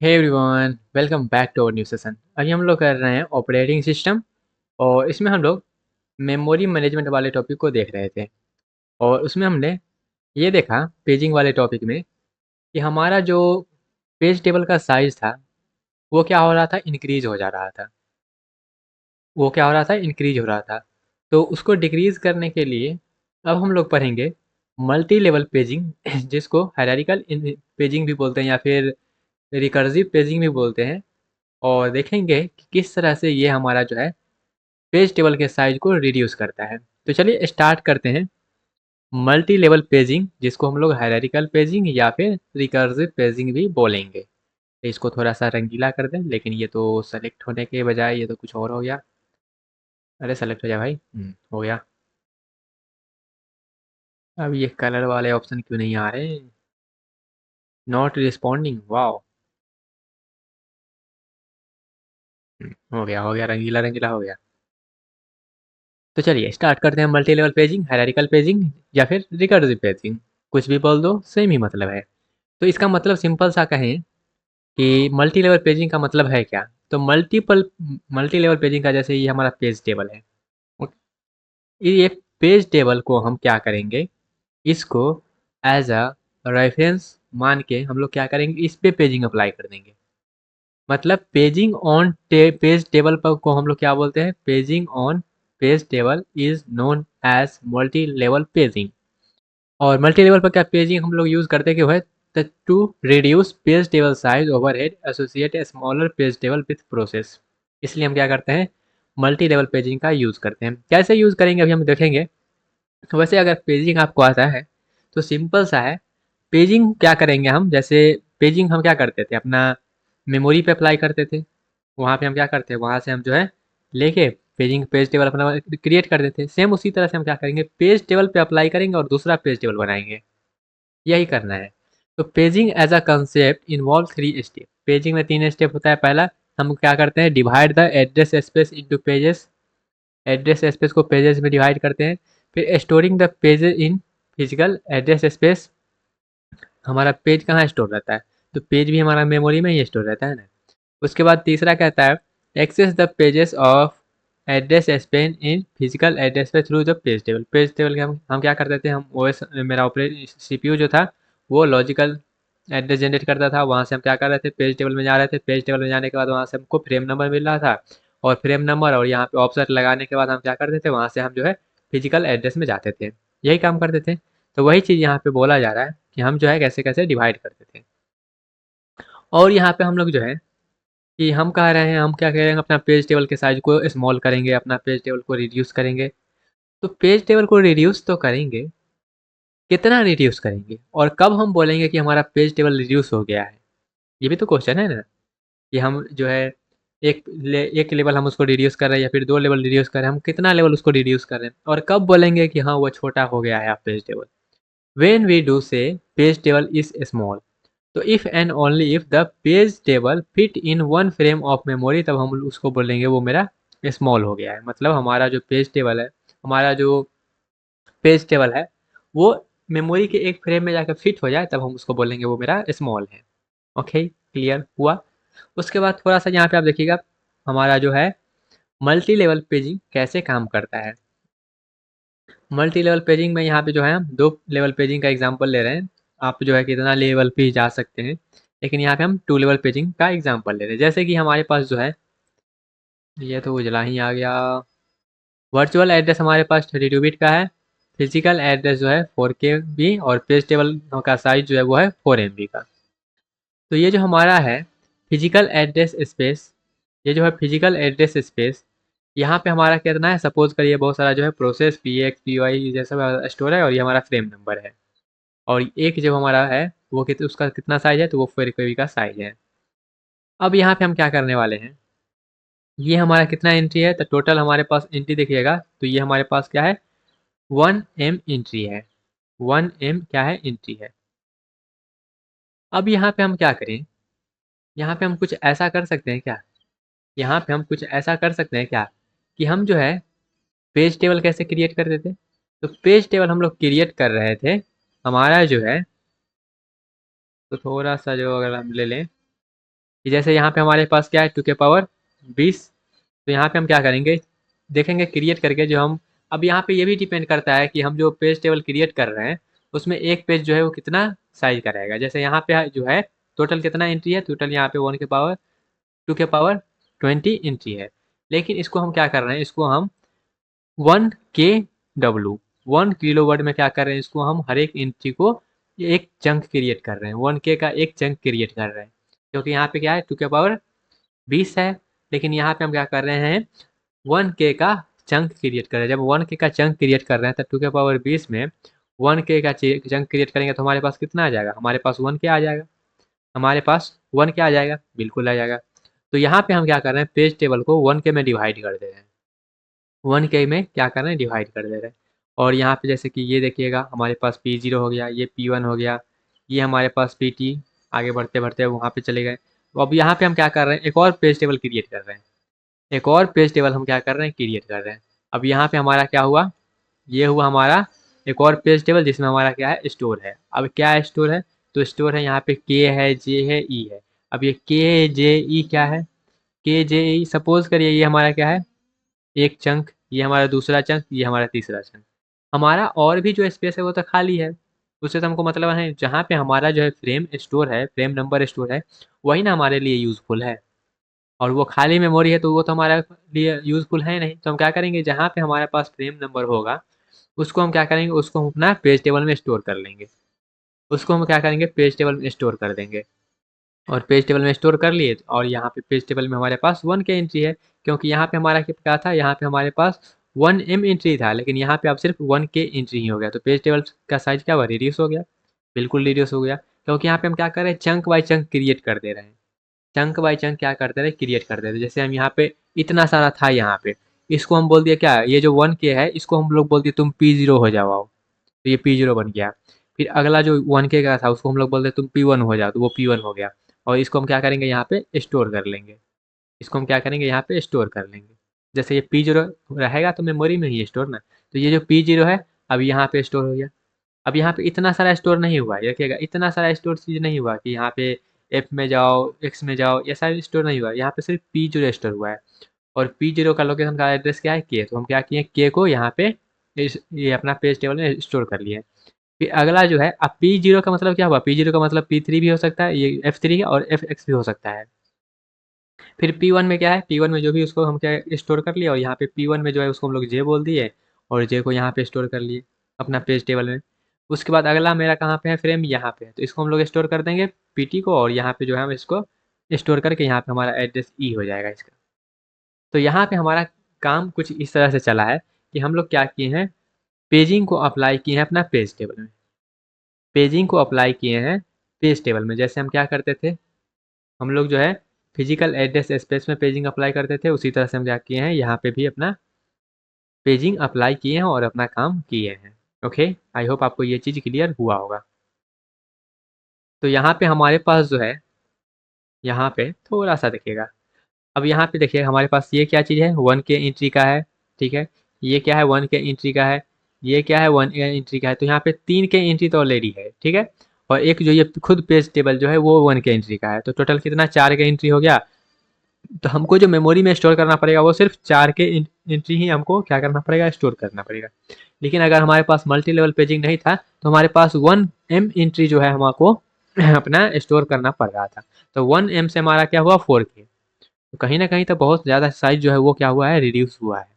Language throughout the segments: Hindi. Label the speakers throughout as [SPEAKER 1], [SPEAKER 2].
[SPEAKER 1] Hey everyone, welcome back to our new session. अभी हम लोग कर रहे हैं ऑपरेटिंग सिस्टम। और इसमें हम लोग मेमोरी मैनेजमेंट वाले टॉपिक को देख रहे थे। और उसमें हमने ये देखा पेजिंग वाले टॉपिक में कि हमारा जो पेज टेबल का साइज़ था वो क्या हो रहा था, इंक्रीज हो जा रहा था। वो क्या हो रहा था, इंक्रीज हो रहा था। तो उसको डिक्रीज़ करने के लिए अब हम लोग पढ़ेंगे मल्टी लेवल पेजिंग जिसको हायरार्किकल पेजिंग भी बोलते हैं या फिर रिकर्सिव पेजिंग भी बोलते हैं। और देखेंगे कि किस तरह से ये हमारा जो है पेज टेबल के साइज को रिड्यूस करता है। तो चलिए स्टार्ट करते हैं। मल्टी लेवल पेजिंग जिसको हम लोग हायरार्किकल पेजिंग या फिर रिकर्सिव पेजिंग भी बोलेंगे। तो इसको थोड़ा सा रंगीला कर दें, लेकिन ये तो सेलेक्ट होने के बजाय ये तो कुछ और हो गया। अरे सेलेक्ट हो जाए भाई। हो गया। अब ये कलर वाले ऑप्शन क्यों नहीं आ रहे? Not responding, wow. हो गया रंगीला रंगीला हो गया। तो चलिए स्टार्ट करते हैं multi level paging, hierarchical paging या फिर रिकर्सिव पेजिंग। कुछ भी बोल दो, सेम ही मतलब है। तो इसका मतलब सिंपल सा कहें कि मल्टी लेवल पेजिंग का मतलब है क्या। तो मल्टी लेवल पेजिंग का जैसे ये हमारा पेज टेबल है। ये पेज टेबल को हम क्या करेंगे, इसको एज अ रेफरेंस मान के हम लोग क्या करेंगे, इस पे पेजिंग अप्लाई कर देंगे। मतलब पेजिंग ऑन पेज टेबल पर को हम लोग क्या बोलते हैं, paging on page table is known as multi level paging. और मल्टी लेवल पर क्या पेजिंग हम लोग यूज़ करते हैं कि वह to reduce page table size overhead associate a smaller page table with process. इसलिए हम क्या करते हैं, मल्टी लेवल पेजिंग का यूज़ करते हैं। कैसे यूज़ करेंगे अभी हम देखेंगे। वैसे अगर पेजिंग आपको आता है तो सिंपल सा है। पेजिंग क्या करेंगे हम, जैसे पेजिंग हम क्या करते थे अपना मेमोरी पे अप्लाई करते थे। वहाँ पे हम क्या करते हैं, वहाँ से हम जो है लेके पेजिंग पेज टेबल अपना क्रिएट कर देते हैं। सेम उसी तरह से हम क्या करेंगे, पेज टेबल पे अप्लाई करेंगे और दूसरा पेज टेबल बनाएंगे। यही करना है। तो paging as a concept involve three step. Paging में तीन स्टेप होता है। पहला, हम क्या करते हैं, divide the address space into pages. Address space को पेजेस में डिवाइड करते हैं। फिर storing the pages in physical address space. हमारा पेज कहाँ स्टोर रहता है, तो पेज भी हमारा मेमोरी में ही स्टोर रहता है ना। उसके बाद तीसरा कहता है, access the pages of address span in physical address पे through the page table. Page table के हम क्या करते थे, हम ओएस मेरा ऑपरेट सीपीयू जो था वो लॉजिकल एड्रेस जनरेट करता था। वहाँ से हम क्या कर रहे थे, पेज टेबल में जा रहे थे। पेज टेबल में जाने के बाद वहाँ से हमको फ्रेम नंबर मिल रहा था। और फ्रेम नंबर और यहाँ पे ऑफसेट लगाने के बाद हम क्या करते थे, वहाँ से हम जो है फिजिकल एड्रेस में जाते थे। यही काम करते थे। तो वही चीज़ यहाँ पे बोला जा रहा है कि हम जो है कैसे कैसे डिवाइड करते थे। और यहाँ पे हम लोग जो है कि हम कह रहे हैं, हम क्या करेंगे, अपना पेज टेबल के साइज को स्मॉल करेंगे, अपना पेज टेबल को रिड्यूस करेंगे। तो पेज टेबल को रिड्यूस तो करेंगे, कितना रिड्यूस करेंगे और कब हम बोलेंगे कि हमारा पेज टेबल रिड्यूस हो गया है। ये भी तो क्वेश्चन है ना, कि हम जो है एक लेवल हम उसको रिड्यूस कर रहे हैं या फिर दो लेवल रिड्यूस कर रहे हैं, हम कितना लेवल उसको रिड्यूस कर रहे हैं और कब बोलेंगे कि हाँ वो छोटा हो गया है आप page table. When we do say page table is small, तो if and only if the page table fit in one frame of memory, तब हम उसको बोलेंगे वो मेरा स्मॉल हो गया है। मतलब हमारा जो पेज टेबल है, हमारा जो पेज टेबल है वो मेमोरी के एक फ्रेम में जाकर फिट हो जाए, तब हम उसको बोलेंगे वो मेरा स्मॉल है। ओके, क्लियर हुआ। उसके बाद थोड़ा सा यहाँ पे आप देखिएगा हमारा जो है मल्टी लेवल पेजिंग कैसे काम करता है। मल्टी लेवल पेजिंग में यहाँ पे जो है हम दो लेवल पेजिंग का एग्जांपल ले रहे हैं। आप जो है कितना लेवल पे जा सकते हैं, लेकिन यहाँ पे हम टू लेवल पेजिंग का एग्जांपल ले रहे हैं। जैसे कि हमारे पास जो है, ये तो उजला ही आ गया। वर्चुअल एड्रेस हमारे पास 32 बिट का है। फिजिकल एड्रेस जो है 4 KB और पेज टेबल का साइज जो है वो है 4 MB का। तो ये जो हमारा है फिजिकल एड्रेस स्पेस, ये जो है फिजिकल एड्रेस स्पेस, यहाँ पे हमारा कितना है, सपोज करिए बहुत सारा जो है process p x p y जैसा स्टोर है और ये हमारा फ्रेम नंबर है। और एक जो हमारा है वो उसका कितना साइज है, तो वो 4 KB का साइज है। अब यहाँ पे हम क्या करने वाले हैं, ये हमारा कितना एंट्री है, तो टोटल हमारे पास एंट्री देखिएगा तो ये हमारे पास क्या है, 1M एंट्री है। 1M क्या है, एंट्री है। अब यहाँ पे हम क्या करें, यहाँ पे हम कुछ ऐसा कर सकते हैं क्या, यहाँ पे हम कुछ ऐसा कर सकते हैं क्या कि हम जो है पेज टेबल कैसे क्रिएट करते थे। तो पेज टेबल हम लोग क्रिएट कर रहे थे, हमारा जो है, तो थोड़ा सा जो अगर हम ले लें, कि जैसे यहाँ पे हमारे पास क्या है 2 के पावर 20। तो यहाँ पे हम क्या करेंगे, देखेंगे क्रिएट करके जो हम, अब यहाँ पे ये भी डिपेंड करता है कि हम जो पेज टेबल क्रिएट कर रहे हैं उसमें एक पेज जो है वो कितना साइज का रहेगा। जैसे यहाँ पे जो है टोटल कितना एंट्री है, टोटल यहाँ पे 1 के पावर 2 के पावर 20 एंट्री है। लेकिन इसको हम क्या कर रहे हैं, इसको हम 1 KW 1 किलो वर्ड में क्या कर रहे हैं, इसको हम हर एक एंट्री को एक चंक क्रिएट कर रहे हैं, 1K का एक चंक क्रिएट कर रहे हैं। क्योंकि यहाँ पे क्या है 2 के पावर 20 है, लेकिन यहाँ पे हम क्या कर रहे हैं 1K का चंक क्रिएट कर रहे हैं। जब 1K का चंक क्रिएट कर रहे हैं तो 2 के पावर 20 में 1K का चंक क्रिएट करेंगे तो हमारे पास कितना आ जाएगा, हमारे पास 1K आ जाएगा, हमारे पास 1K आ जाएगा, बिल्कुल आ जाएगा। तो यहाँ पे हम क्या कर रहे हैं, पेज टेबल को 1K में डिवाइड कर दे रहे हैं, 1K में क्या कर रहे हैं डिवाइड कर दे रहे हैं। और यहाँ पे जैसे कि ये देखिएगा हमारे पास P0 हो गया, ये P1 हो गया, ये हमारे पास PT, आगे बढ़ते बढ़ते वहाँ पे चले गए। तो अब यहाँ पे हम क्या कर रहे हैं, एक और पेज टेबल क्रिएट कर रहे हैं, एक और पेज टेबल हम क्या कर रहे हैं क्रिएट कर रहे हैं। अब यहाँ पे हमारा क्या हुआ, ये हुआ हमारा एक और पेज टेबल जिसमें हमारा क्या है स्टोर है। अब क्या है स्टोर है, तो स्टोर है यहाँ पे K है, J है, E है। अब ये KJE क्या है, KJE सपोज करिए ये हमारा क्या है एक चंक, ये हमारा दूसरा चंक, ये हमारा तीसरा चंक। हमारा और भी जो स्पेस है वो तो खाली है, उससे तो हमको मतलब है जहाँ पे हमारा जो है फ्रेम स्टोर है, फ्रेम नंबर स्टोर है, वही ना हमारे लिए यूज़फुल है। और वो खाली मेमोरी है तो वो तो हमारे लिए यूज़फुल है नहीं। तो हम क्या करेंगे, जहाँ पे हमारे पास फ्रेम नंबर होगा उसको हम क्या करेंगे, उसको हम अपना पेज टेबल में स्टोर कर लेंगे, उसको हम क्या करेंगे पेज टेबल में स्टोर कर देंगे। और पेज टेबल में स्टोर कर लिए और यहाँ पे पेज टेबल में हमारे पास 1K एंट्री है, क्योंकि यहाँ पे हमारा क्या था, यहाँ पे हमारे पास 1M एंट्री था, लेकिन यहाँ पे अब सिर्फ 1K एंट्री ही हो गया। तो पेज टेबल का साइज क्या हुआ, रिड्यूस हो गया, बिल्कुल रिड्यूस हो गया। क्योंकि यहाँ पे हम क्या कर रहे हैं चंक बाई चंक क्रिएट कर दे रहे हैं, चंक बाई चंक क्या करते रहे क्रिएट करते थे। जैसे हम यहाँ पे इतना सारा था यहाँ पे, इसको हम बोल दिया क्या, ये जो 1K है इसको हम लोग बोल दिए तुम P0 हो जाओ, तो ये P0 बन गया। फिर अगला जो 1K का था उसको हम लोग बोलते तुम P1 हो जाओ, तो वो P1 हो गया। और इसको हम क्या करेंगे यहाँ पे स्टोर कर लेंगे, इसको हम क्या करेंगे यहाँ पे स्टोर कर लेंगे। जैसे ये P0 रहेगा तो मेमोरी में ही स्टोर ना, तो ये जो P0 है अब यहाँ पे स्टोर हो गया। अब यहाँ पे इतना सारा स्टोर नहीं हुआ है, देखिएगा इतना सारा स्टोर चीज़ नहीं हुआ कि यहाँ पे F में जाओ, X में जाओ, ये सारा स्टोर नहीं हुआ है, यहाँ पे सिर्फ P0 स्टोर हुआ है। और P0 का लोकेशन का एड्रेस क्या है K, तो हम क्या किए K को यहाँ पे ये अपना पेज टेबल में स्टोर कर लिए। फिर अगला जो है, अब P0 का मतलब क्या हुआ, P0 का मतलब P3 भी हो सकता है, ये F3 है, और FX भी हो सकता है। फिर P1 में क्या है, P1 में जो भी उसको हम क्या स्टोर कर लिए, और यहाँ पे P1 में जो है उसको हम लोग J बोल दिए और J को यहाँ पे स्टोर कर लिए अपना पेज टेबल में। उसके बाद अगला मेरा कहाँ पे है फ्रेम, यहाँ पे है, तो इसको हम लोग स्टोर कर देंगे PT को, और यहाँ पे जो है हम इसको स्टोर करके यहाँ पे हमारा एड्रेस E हो जाएगा इसका। तो यहाँ पे हमारा काम कुछ इस तरह से चला है कि हम लोग क्या किए हैं, पेजिंग को अप्लाई किए हैं अपना पेज टेबल में, पेजिंग को अप्लाई किए हैं पेज टेबल में। जैसे हम क्या करते थे, हम लोग जो है फिजिकल एड्रेस स्पेस में पेजिंग अप्लाई करते थे, उसी तरह से हम क्या किए हैं यहाँ पे भी अपना पेजिंग अप्लाई किए हैं और अपना काम किए हैं। ओके, आई होप आपको ये चीज़ क्लियर हुआ होगा। तो यहाँ पे हमारे पास जो है, यहाँ पे थोड़ा सा देखिएगा, अब यहाँ पे देखिए हमारे पास ये क्या चीज़ है 1K एंट्री का है, ठीक है, ये क्या है 1K एंट्री का है, ये क्या है 1K एंट्री का है। तो यहाँ पे 3K एंट्री तो ऑलरेडी है, ठीक है, और एक जो ये खुद पेज टेबल जो है वो 1K एंट्री का है, तो टोटल कितना 4K एंट्री हो गया। तो हमको जो मेमोरी में स्टोर करना पड़ेगा वो सिर्फ 4K एंट्री ही हमको क्या करना पड़ेगा, स्टोर करना पड़ेगा। लेकिन अगर हमारे पास मल्टी लेवल पेजिंग नहीं था तो हमारे पास 1M एंट्री जो है हमको अपना स्टोर करना पड़ रहा था। तो 1M से हमारा क्या हुआ 4K, तो कहीं न कहीं तो बहुत ज़्यादा साइज़ जो है वो क्या हुआ है रिड्यूस हुआ है।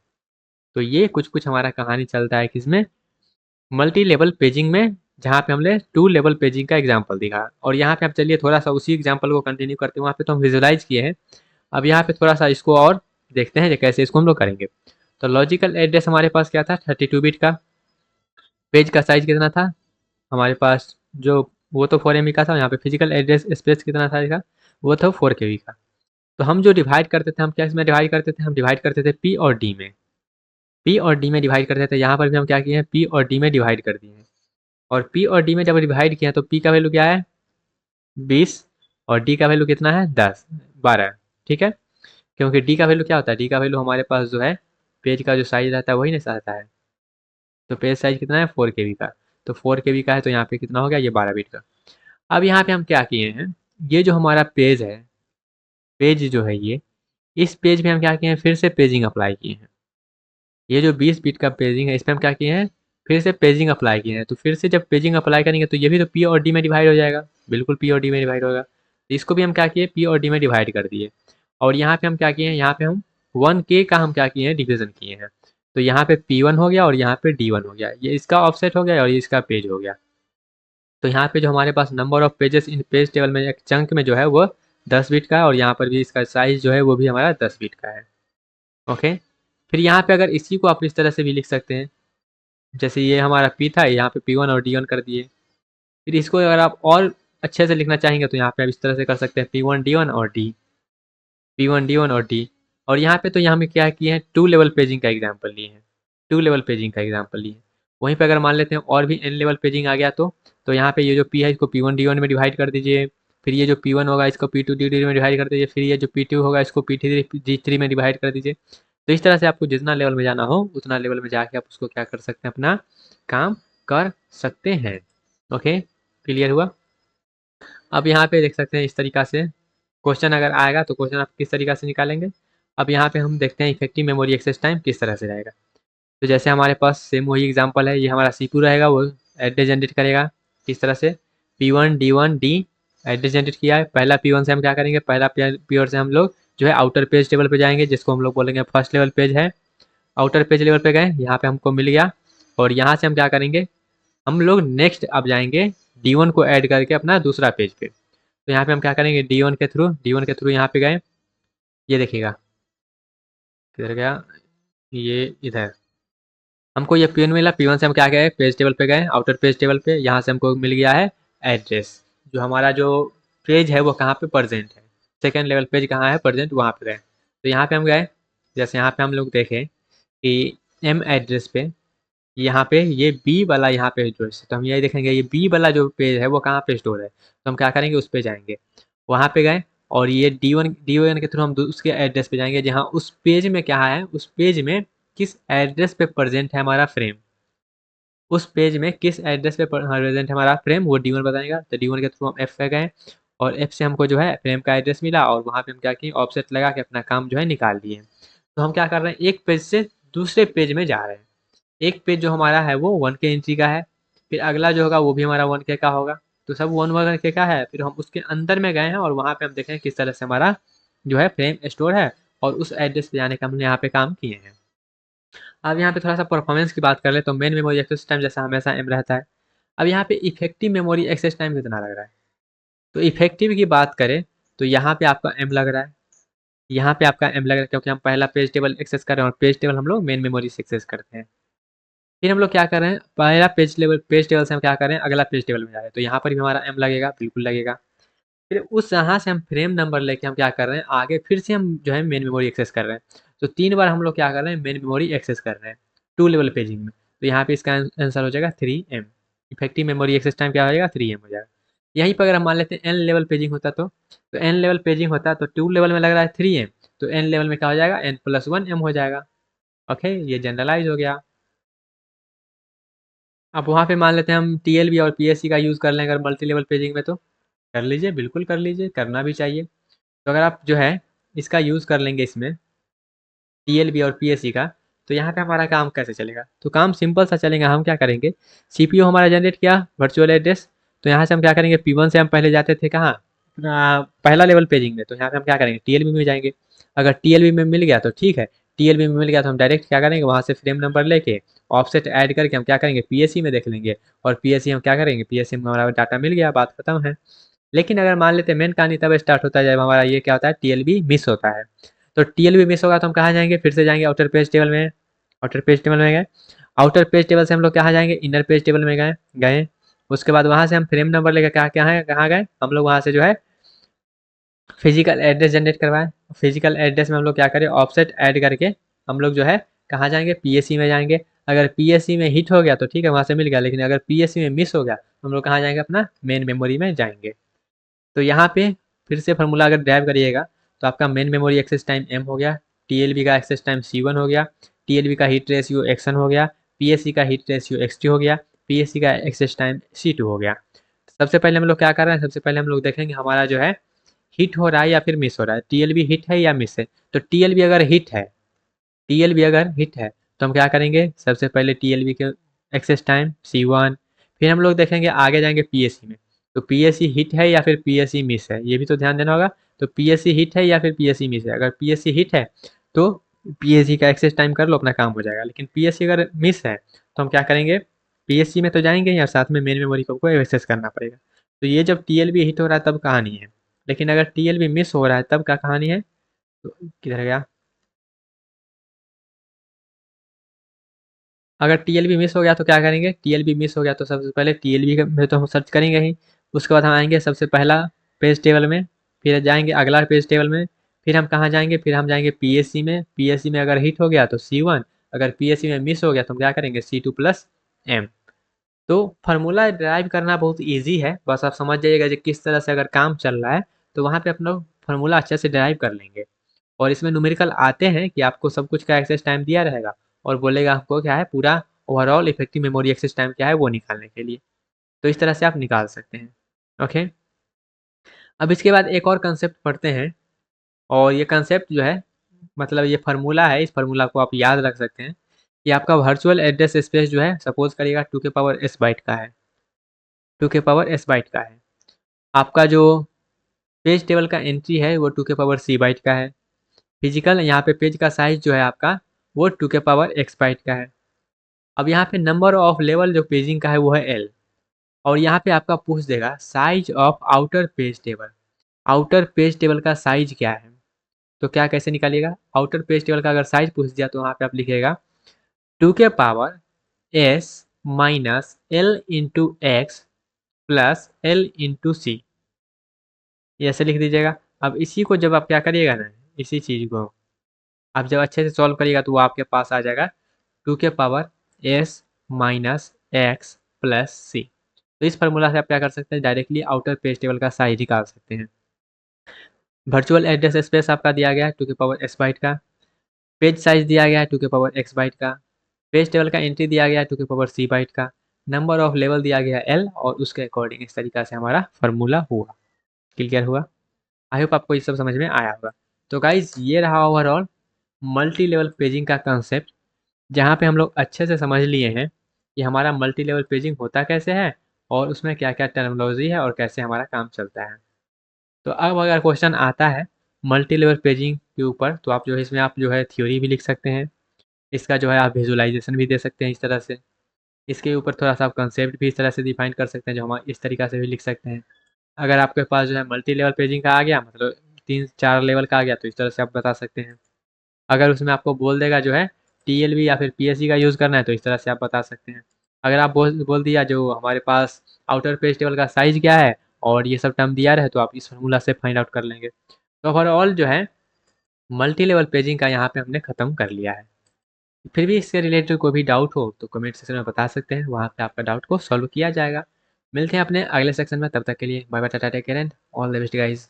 [SPEAKER 1] तो ये कुछ-कुछ हमारा कहानी चलता है किसमें, मल्टी लेवल पेजिंग में, जहाँ पे हमने 2 लेवल पेजिंग का एग्ज़ाम्पल दिखा। और यहाँ पे अब चलिए थोड़ा-सा उसी एग्ज़ाम्पल को कंटिन्यू करते हैं, वहाँ पे तो हम विज़ुअलाइज़ किए हैं। अब यहाँ पे थोड़ा-सा इसको और देखते हैं कि कैसे इसको हम लोग करेंगे। तो लॉजिकल एड्रेस हमारे पास क्या था 32 बिट का, पेज का साइज़ कितना था हमारे पास, जो वो तो 4 एमबी का था, यहाँ पे फिजिकल एड्रेस स्पेस कितना था इसका, वो था 4 केबी का। तो हम जो डिवाइड करते थे, हम क्या इसमें डिवाइड करते थे, हम डिवाइड करते थे पी और डी में, पी और डी में डिवाइड करते थे। यहाँ पर भी हम क्या किए हैं पी और डी में डिवाइड कर दिए हैं। और पी और डी में जब डिवाइड किया तो पी का वैल्यू क्या है 20, और डी का वैल्यू कितना है 10 12, ठीक है। क्योंकि डी का वैल्यू क्या होता है, डी का वैल्यू हमारे पास जो है पेज का जो साइज रहता है वही नहीं रहता है। तो पेज साइज कितना है 4 केबी का, तो 4 केबी का है तो यहाँ पे कितना हो गया ये 12 बिट का। अब यहाँ पे हम क्या किए हैं, ये जो हमारा पेज है पेज जो है ये, इस पेज पे हम क्या किए हैं, फिर से पेजिंग अप्लाई किए हैं। ये जो 20 बिट का पेजिंग है, इस पे हम क्या किए हैं, फिर से पेजिंग अप्लाई किए हैं। तो फिर से जब पेजिंग अप्लाई करेंगे तो ये भी तो पी और डी में डिवाइड हो जाएगा, बिल्कुल पी और डी में डिवाइड होगा। तो इसको भी हम क्या किए, पी और डी में डिवाइड कर दिए। और यहाँ पे हम क्या किए हैं, यहाँ पे हम 1K का हम क्या किए हैं, डिवीजन किए हैं। तो यहाँ पे P1 हो गया और यहाँ पे D1 हो गया, ये इसका ऑफसेट हो गया और ये इसका पेज हो गया। तो यहाँ पे जो हमारे पास number of pages in page table में एक चंक में जो है वो 10 बिट का है, और यहाँ पर भी इसका साइज जो है वो भी हमारा 10 बिट का है। ओके, फिर यहाँ पे अगर इसी को आप इस तरह से भी लिख सकते हैं, जैसे ये हमारा P था, यहाँ पे P1 और D1 कर दिए। फिर इसको अगर आप और अच्छे से लिखना चाहेंगे तो यहाँ पे आप इस तरह से कर सकते हैं, P1 D1 और D, P1 D1 और D। और यहाँ पे तो यहाँ में क्या किए हैं, 2 लेवल पेजिंग का एग्जाम्पल लिए हैं, 2 लेवल पेजिंग का एग्जाम्पल लिए हैं। वहीं पे अगर मान लेते हैं और भी n लेवल पेजिंग आ गया तो यहाँ पे ये जो P है इसको P1 D1 में डिवाइड कर दीजिए। फिर ये जो P1 होगा इसको P2 D2 में डिवाइड कर दीजिए। फिर ये जो P2 होगा इसको P3 D3 में डिवाइड कर दीजिए। तो इस तरह से आपको जितना लेवल में जाना हो उतना लेवल में जाके आप उसको क्या कर सकते हैं, अपना काम कर सकते हैं। ओके, क्लियर हुआ। अब यहाँ पे देख सकते हैं इस तरीका से क्वेश्चन अगर आएगा तो क्वेश्चन आप किस तरीका से निकालेंगे। अब यहाँ पे हम देखते हैं इफेक्टिव मेमोरी एक्सेस टाइम किस तरह से रहेगा। तो जैसे हमारे पास सेम वही एग्जांपल है, ये हमारा CPU रहेगा, वो एड्रेस जनरेट करेगा किस तरह से, P1 D1 D address generate किया है। पहला P1 से हम क्या करेंगे, पहला P1 से हम लोग जो है आउटर पेज टेबल पे जाएंगे, जिसको हम लोग बोलेंगे फर्स्ट लेवल पेज है। आउटर पेज लेवल पे गए, यहाँ पे हमको मिल गया, और यहाँ से हम क्या करेंगे, हम लोग नेक्स्ट अब जाएंगे D1 को ऐड करके अपना दूसरा पेज पे। तो यहाँ पे हम क्या करेंगे, D1 के थ्रू यहाँ पे गए, ये देखिएगा किधर गया, ये इधर हमको ये P1 मिला। P1 से हम क्या गए, पेज टेबल पे गए, आउटर पेज टेबल पे, यहाँ से हमको मिल गया है एड्रेस, जो हमारा जो पेज है वो कहाँ पे प्रेजेंट है, सेकेंड लेवल पेज कहाँ है प्रेजेंट, वहाँ पे गए। तो यहाँ पे हम गए, जैसे यहाँ पे हम लोग देखें कि M एड्रेस पे यहाँ पे ये B वाला यहाँ पे जो है, तो हम यही देखेंगे ये B वाला जो पेज है वो कहाँ पे स्टोर है, तो हम क्या करेंगे उस पे जाएंगे, वहाँ पे गए, और ये D1 के थ्रू हम उसके एड्रेस पे जाएंगे, जहाँ उस पेज में क्या है, उस पेज में किस एड्रेस पे प्रेजेंट है हमारा फ्रेम, उस पेज में किस एड्रेस पे प्रेजेंट है हमारा फ्रेम, वो D1 बताएगा। तो D1 के थ्रू हम F पे गए, और F से हमको जो है फ्रेम का एड्रेस मिला, और वहाँ पे हम क्या किए, ऑफसेट लगा के अपना काम जो है निकाल लिए। तो हम क्या कर रहे हैं, एक पेज से दूसरे पेज में जा रहे हैं। एक पेज जो हमारा है वो 1K एंट्री का है, फिर अगला जो होगा वो भी हमारा 1K का होगा, तो सब 1K का है। फिर हम उसके अंदर में गए हैं, और वहाँ पे हम देखें किस तरह से हमारा जो है फ्रेम स्टोर है, और उस एड्रेस पे जाने का हमने यहाँ पे काम किए हैं। अब यहाँ पे थोड़ा सा परफॉर्मेंस की बात कर ले तो मेन मेमोरी एक्सेस टाइम जैसा हमेशा M रहता है। अब यहाँ पे इफेक्टिव मेमोरी एक्सेस टाइम कितना लग रहा है, तो इफेक्टिव की बात करें तो यहाँ पे आपका M लग रहा है, यहाँ पे आपका M लग रहा है, क्योंकि हम पहला पेज टेबल एक्सेस कर रहे हैं, और पेज टेबल हम लोग मेन मेमोरी से एक्सेस करते हैं। फिर हम लोग क्या कर रहे हैं, पहला पेज टेबल से हम क्या कर रहे हैं, अगला पेज टेबल में जा रहे हैं, तो यहाँ पर भी हमारा M लगेगा, बिल्कुल लगेगा। फिर उस यहाँ से हम फ्रेम नंबर लेके हम क्या कर रहे हैं, आगे फिर से हम जो है मेन मेमोरी एक्सेस कर रहे हैं। तो 3 बार हम लोग क्या कर रहे हैं, मेन मेमोरी एक्सेस कर रहे हैं 2 लेवल पेजिंग में। तो यहाँ पे इसका आंसर हो जाएगा 3M। Effective memory access time क्या हो जाएगा, 3M हो जाएगा। यहीं पर अगर हम मान लेते हैं N लेवल पेजिंग होता तो N लेवल पेजिंग होता तो 2 लेवल में लग रहा है 3M, तो N लेवल में क्या हो जाएगा, N+1M हो जाएगा। ओके, ये जनरलाइज हो गया। अब वहाँ पे मान लेते हैं हम TLB और PSC का यूज़ कर लें अगर मल्टी लेवल पेजिंग में, तो कर लीजिए, बिल्कुल कर लीजिए, करना भी चाहिए। तो अगर आप जो है इसका यूज़ कर लेंगे इसमें TLB और PSC का, तो यहाँ पे हमारा काम कैसे चलेगा, तो काम सिंपल सा चलेगा। हम क्या करेंगे, CPU हमारा जनरेट किया वर्चुअल एड्रेस, तो यहाँ से हम क्या करेंगे, P1 से हम पहले जाते थे कहाँ, पहला लेवल पेजिंग में, तो यहाँ पे हम क्या करेंगे TLB में जाएंगे। अगर TLB में मिल गया तो ठीक है, TLB में मिल गया तो हम डायरेक्ट क्या करेंगे, वहाँ से फ्रेम नंबर लेके ऑफसेट ऐड करके हम क्या करेंगे PSC में देख लेंगे, और PSC हम क्या करेंगे, PSC में हमारा डाटा मिल गया, बात खत्म है। लेकिन अगर मान लेते हैं मेन कहानी तब स्टार्ट होता है जब हमारा ये क्या होता है, TLB मिस होता है। तो TLB मिस होगा तो हम कहाँ जाएंगे, फिर से जाएंगे आउटर पेज टेबल में, आउटर पेज टेबल में गए, आउटर पेज टेबल से हम लोग कहाँ जाएंगे, इनर पेज टेबल में गए गए उसके बाद वहाँ से हम फ्रेम नंबर लेकर क्या क्या है, कहाँ गए हम लोग, वहाँ से जो है फिजिकल एड्रेस जनरेट करवाएं। फिजिकल एड्रेस में हम लोग क्या करें, ऑफसेट ऐड करके हम लोग जो है कहाँ जाएंगे, PSC में जाएंगे। अगर PSC में हिट हो गया तो ठीक है, वहाँ से मिल गया, लेकिन अगर PSC में मिस हो गया तो हम लोग कहाँ जाएंगे, अपना मेन मेमोरी में जाएंगे। तो यहाँ पे फिर से फार्मूला अगर ड्राइव करिएगा तो आपका main memory access time M हो गया, TLB का एक्सेस टाइम C1 हो गया, TLB का हीट रेशियो X1 हो गया, PSC का हीट रेशियो X2 हो गया, PSC का एक्सेस टाइम C2 हो गया। सबसे पहले हम लोग क्या कर रहे हैं, सबसे पहले हम लोग देखेंगे हमारा जो है हिट हो रहा है या फिर मिस हो रहा है, टीएलबी हिट है या मिस है। तो टीएलबी अगर हिट है, टीएलबी अगर हिट है तो हम क्या करेंगे, सबसे पहले टीएलबी के एक्सेस टाइम C1, फिर हम लोग देखेंगे आगे जाएंगे पीएससी में, तो पीएससी हिट है या फिर पीएससी मिस है, ये भी तो ध्यान देना होगा। तो पीएससी हिट है या फिर पीएससी मिस है, अगर पीएससी हिट है तो पीएससी का एक्सेस टाइम कर लो, अपना काम हो जाएगा। लेकिन पीएससी अगर मिस है तो हम क्या करेंगे, पीएससी में तो जाएंगे ही और साथ में मेन मेमोरी को एक्सेस करना पड़ेगा। तो ये जब टीएलबी हिट हो रहा है तब कहानी है, लेकिन अगर टीएलबी मिस हो रहा है तब क्या कहानी है। तो किधर गया, अगर टीएलबी मिस हो गया तो क्या करेंगे, टीएलबी मिस हो गया तो सबसे पहले टीएलबी में तो हम सर्च करेंगे ही, उसके बाद हम आएंगे सबसे पहला पेज टेबल में, फिर जाएंगे अगला पेज टेबल में, फिर हम कहाँ जाएंगे, फिर हम जाएंगे पीएससी में, पीएससी में अगर हिट हो गया तो C1, अगर पीएससी में मिस हो गया तो हम क्या करेंगे C2+M। तो फार्मूला ड्राइव करना बहुत ईजी है, बस आप समझ जाइएगा कि किस तरह से अगर काम चल रहा है तो वहाँ पे अपना फार्मूला अच्छे से ड्राइव कर लेंगे। और इसमें न्यूमेरिकल आते हैं कि आपको सब कुछ का एक्सेस टाइम दिया रहेगा और बोलेगा आपको क्या है पूरा overall effective memory access time क्या है वो निकालने के लिए। तो इस तरह से आप निकाल सकते हैं। ओके, अब इसके बाद एक और कंसेप्ट पढ़ते हैं, और ये कंसेप्ट जो है मतलब ये फार्मूला है, इस फार्मूला को आप याद रख सकते हैं कि आपका वर्चुअल एड्रेस स्पेस जो है सपोज करिएगा 2 के पावर s बाइट का है, 2 के पावर s बाइट का है। आपका जो पेज टेबल का एंट्री है वो 2 के पावर c बाइट का है। फिजिकल यहाँ पे पेज का साइज जो है आपका वो 2 के पावर x बाइट का है। अब यहाँ पे नंबर ऑफ लेवल जो पेजिंग का है वो है L, और यहाँ पे आपका पूछ देगा size of outer page table, outer page table का साइज क्या है। तो क्या कैसे निकालिएगा, आउटर पेज टेबल का अगर साइज पूछ दिया तो वहाँ पे आप लिखिएगा 2 के power s - L × x + L × c, ये ऐसे लिख दीजिएगा। अब इसी को जब आप क्या करिएगा ना, इसी चीज़ को आप जब अच्छे से सॉल्व करिएगा तो वो आपके पास आ जाएगा 2 के पावर s - x + c। तो इस फार्मूला से आप क्या कर सकते हैं, डायरेक्टली आउटर पेज टेबल का साइज निकाल सकते हैं। वर्चुअल एड्रेस स्पेस आपका दिया गया है 2 के पावर s बाइट का, पेज साइज दिया गया है 2 के पावर x बाइट का, पेज टेबल का एंट्री दिया गया है 2 के पावर c बाइट का, नंबर ऑफ लेवल दिया गया है L, और उसके अकॉर्डिंग इस तरीका से हमारा फार्मूला हुआ। क्लियर हुआ, आई होप आपको ये सब समझ में आया होगा। तो गाइज ये रहा ओवरऑल मल्टी लेवल पेजिंग का कंसेप्ट, जहाँ पे हम लोग अच्छे से समझ लिए हैं कि हमारा मल्टी लेवल पेजिंग होता कैसे है और उसमें क्या क्या टर्मिनोलॉजी है और कैसे हमारा काम चलता है। तो अब अगर क्वेश्चन आता है मल्टी लेवल पेजिंग के ऊपर तो आप जो है इसमें आप जो है थ्योरी भी लिख सकते हैं, इसका जो है आप विजुलाइजेशन भी दे सकते हैं इस तरह से, इसके ऊपर थोड़ा सा आप कंसेप्ट भी इस तरह से डिफाइन कर सकते हैं जो हम इस तरीका से भी लिख सकते हैं। अगर आपके पास जो है मल्टी लेवल पेजिंग का आ गया मतलब 3-4 लेवल का आ गया तो इस तरह से आप बता सकते हैं। अगर उसमें आपको बोल देगा जो है टीएलबी या फिर पीएससी का यूज़ करना है तो इस तरह से आप बता सकते हैं। अगर आप बोल बोल दिया जो हमारे पास आउटर पेज टेबल का साइज़ क्या है और ये सब टर्म दिया रहे तो आप इस फार्मूला से फाइंड आउट कर लेंगे। तो ओवरऑल जो है मल्टी लेवल पेजिंग का यहाँ पे हमने ख़त्म कर लिया है। फिर भी इससे रिलेटेड कोई भी डाउट हो तो कमेंट सेक्शन में बता सकते हैं, वहाँ पे आपका डाउट को सॉल्व किया जाएगा। मिलते हैं अपने अगले सेक्शन में, तब तक के लिए bye bye, tata take care and all the best guys.